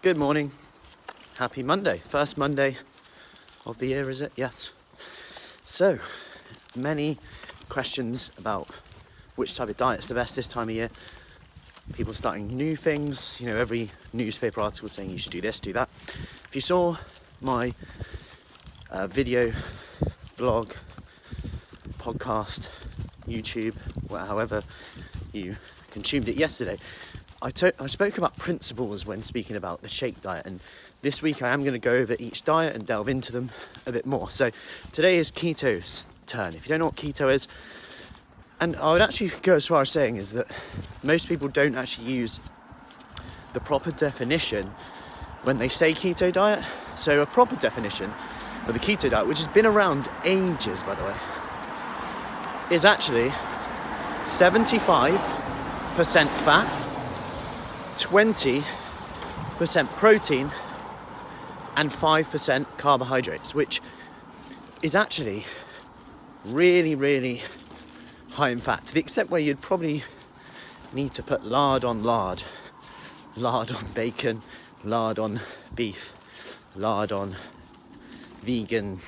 Good morning. Happy Monday. First Monday of the year, is it? Yes. So, many questions about which type of diet's the best this time of year. People starting new things. Every newspaper article saying you should do this, do that. If you saw my video, blog, podcast, YouTube, however you consumed it yesterday, I spoke about principles when speaking about the shake diet, and this week I am going to go over each diet and delve into them a bit more. So today is keto's turn. If you don't know what keto is, and I would actually go as far as saying is that most people don't actually use the proper definition when they say keto diet. So a proper definition of the keto diet, which has been around ages by the way, is actually 75% fat, 20% protein and 5% carbohydrates, which is actually really, really high in fat, to the extent where you'd probably need to put lard on bacon, lard on beef, lard on vegan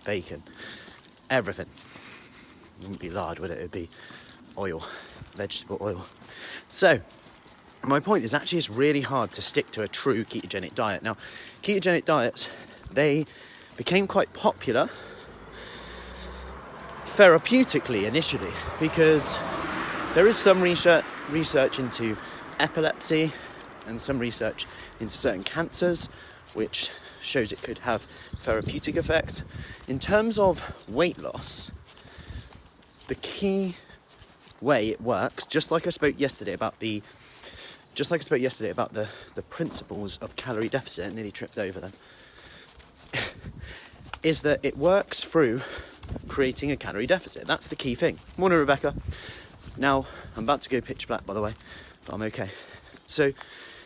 bacon, everything. It wouldn't be lard, would it? It would be oil, vegetable oil. So my point is actually it's really hard to stick to a true ketogenic diet. Now, ketogenic diets, they became quite popular therapeutically initially because there is some research into epilepsy and some research into certain cancers, which shows it could have therapeutic effects. In terms of weight loss, the key way it works, just like I spoke yesterday about the principles of calorie deficit, nearly tripped over them, is that it works through creating a calorie deficit. That's the key thing. Morning, Rebecca. Now, I'm about to go pitch black, by the way, but I'm okay. So,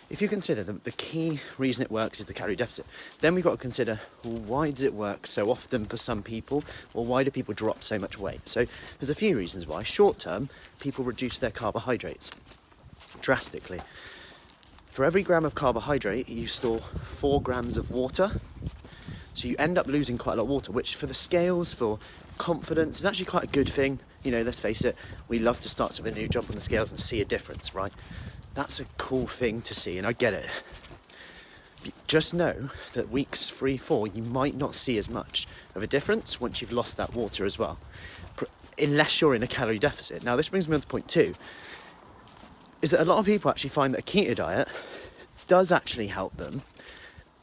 if you consider the key reason it works is the calorie deficit, then we've got to consider, well, why does it work so often for some people, or why do people drop so much weight? So, there's a few reasons why. Short term, people reduce their carbohydrates drastically. For every gram of carbohydrate, you store 4 grams of water. So you end up losing quite a lot of water, which for the scales, for confidence, is actually quite a good thing. Let's face it, we love to start something new, jump on the scales and see a difference, right? That's a cool thing to see, and I get it. But just know that weeks 3-4, you might not see as much of a difference once you've lost that water as well, unless you're in a calorie deficit. Now, this brings me on to point 2. Is that a lot of people actually find that a keto diet does actually help them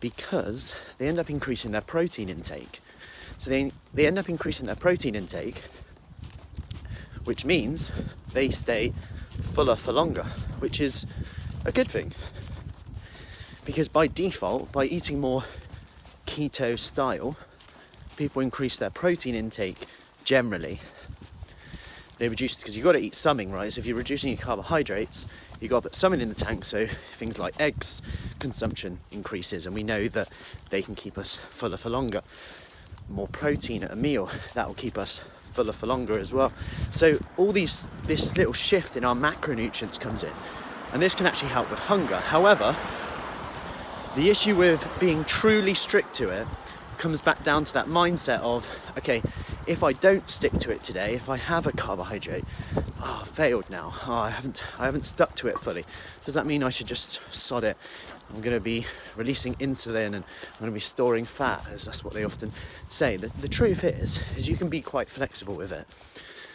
because they end up increasing their protein intake. So they end up increasing their protein intake, which means they stay fuller for longer, which is a good thing. Because by default, by eating more keto style, people increase their protein intake generally. They reduce, because you've got to eat something, right? So if you're reducing your carbohydrates, you've got to put something in the tank, so things like eggs consumption increases, and we know that they can keep us fuller for longer. More protein at a meal, that will keep us fuller for longer as well. So all this little shift in our macronutrients comes in, and this can actually help with hunger. However, the issue with being truly strict to it comes back down to that mindset of, okay, if I don't stick to it today, if I have a carbohydrate, I failed now. I haven't stuck to it fully. Does that mean I should just sod it? I'm going to be releasing insulin and I'm going to be storing fat, as that's what they often say. The truth is you can be quite flexible with it.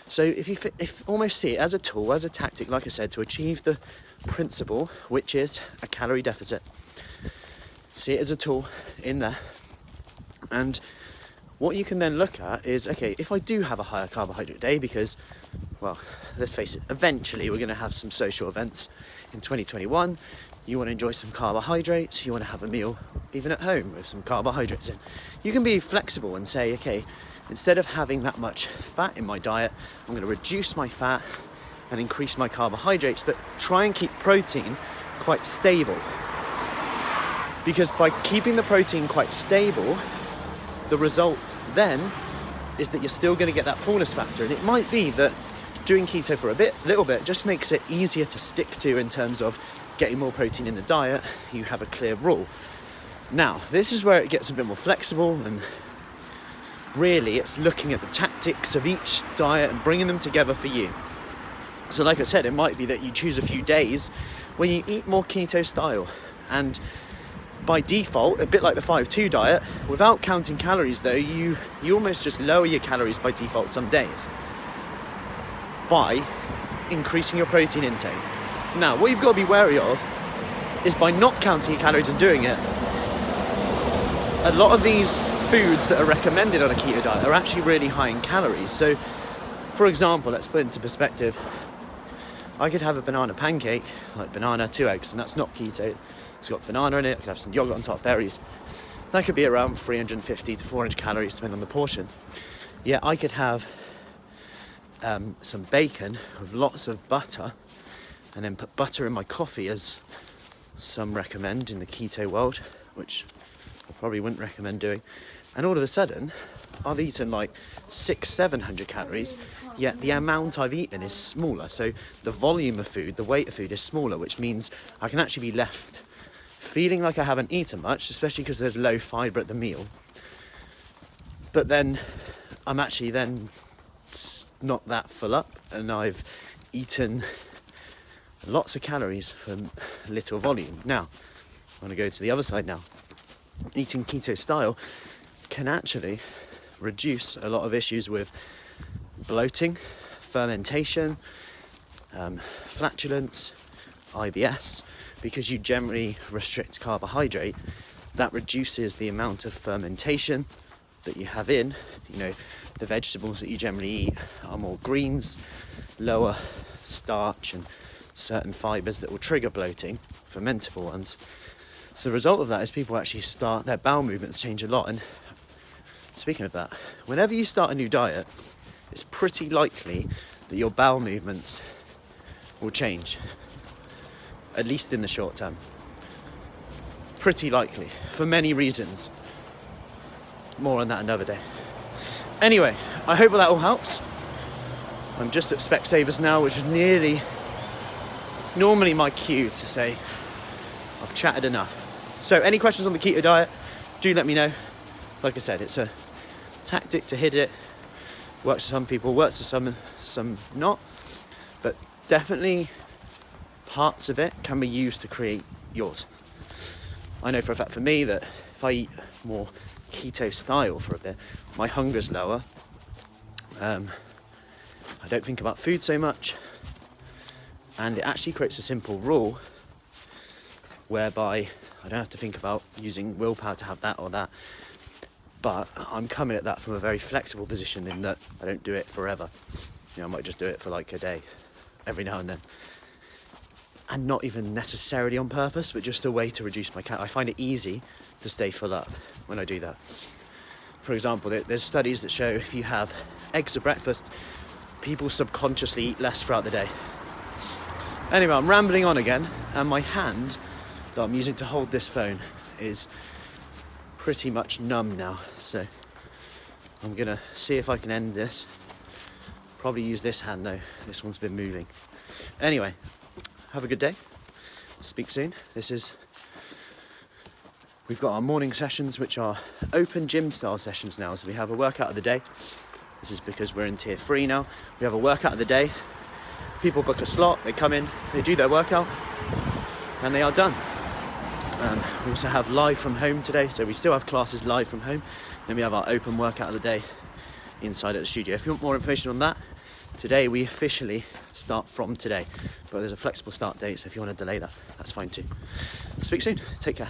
So if almost see it as a tool, as a tactic, like I said, to achieve the principle, which is a calorie deficit. See it as a tool in there. And what you can then look at is, okay, if I do have a higher carbohydrate day, because, well, let's face it, eventually we're going to have some social events in 2021. You want to enjoy some carbohydrates, you want to have a meal even at home with some carbohydrates in. You can be flexible and say, okay, instead of having that much fat in my diet, I'm going to reduce my fat and increase my carbohydrates, but try and keep protein quite stable. Because by keeping the protein quite stable, the result then is that you're still going to get that fullness factor. And it might be that doing keto for a little bit just makes it easier to stick to in terms of getting more protein in the diet. You have a clear rule. Now, this is where it gets a bit more flexible, and really it's looking at the tactics of each diet and bringing them together for you. So like I said, it might be that you choose a few days when you eat more keto style, and by default, a bit like the 5-2 diet, without counting calories though, you almost just lower your calories by default some days by increasing your protein intake. Now, what you've got to be wary of is by not counting your calories and doing it, a lot of these foods that are recommended on a keto diet are actually really high in calories. So, for example, let's put it into perspective. I could have a banana pancake, like banana, 2 eggs, and that's not keto. It's got banana in it, I could have some yogurt on top, berries. That could be around 350 to 400 calories, depending on the portion. Yeah, I could have some bacon with lots of butter, and then put butter in my coffee, as some recommend in the keto world, which I probably wouldn't recommend doing. And all of a sudden, I've eaten like 600-700 calories, yet the amount I've eaten is smaller. So the volume of food, the weight of food is smaller, which means I can actually be left feeling like I haven't eaten much, especially because there's low fibre at the meal. But then I'm actually then not that full up, and I've eaten lots of calories for little volume. Now, I want to go to the other side now. Eating keto style can actually reduce a lot of issues with bloating, fermentation, flatulence, IBS, because you generally restrict carbohydrate. That reduces the amount of fermentation that you have in. You know, the vegetables that you generally eat are more greens, lower starch, and certain fibres that will trigger bloating, fermentable ones. So the result of that is people actually start, their bowel movements change a lot. And speaking of that, whenever you start a new diet, it's pretty likely that your bowel movements will change, at least in the short term. Pretty likely, for many reasons. More on that another day. Anyway, I hope that all helps. I'm just at Specsavers now, which is normally my cue to say I've chatted enough. So any questions on the keto diet, do let me know. Like I said, it's a tactic to hit it. Works for some people, works for some not. But definitely parts of it can be used to create yours. I know for a fact for me that if I eat more keto style for a bit, my hunger's lower. I don't think about food so much. And it actually creates a simple rule whereby I don't have to think about using willpower to have that or that. But I'm coming at that from a very flexible position, in that I don't do it forever. You know, I might just do it for like a day, every now and then. And not even necessarily on purpose, but just a way to reduce my calories. I find it easy to stay full up when I do that. For example, there's studies that show if you have eggs for breakfast, people subconsciously eat less throughout the day. Anyway, I'm rambling on again, and my hand that I'm using to hold this phone is pretty much numb now, so I'm gonna see if I can end this. Probably use this hand though, this one's been moving. Anyway, have a good day, speak soon. We've got our morning sessions, which are open gym style sessions now, so we have a workout of the day. This is because we're in tier 3 now. We have a workout of the day. People book a slot, they come in, they do their workout, and they are done. We also have live from home today, so we still have classes live from home. Then we have our open workout of the day inside at the studio. If you want more information on that, today we officially start from today, but there's a flexible start date, so if you want to delay that, that's fine too. Speak soon, take care.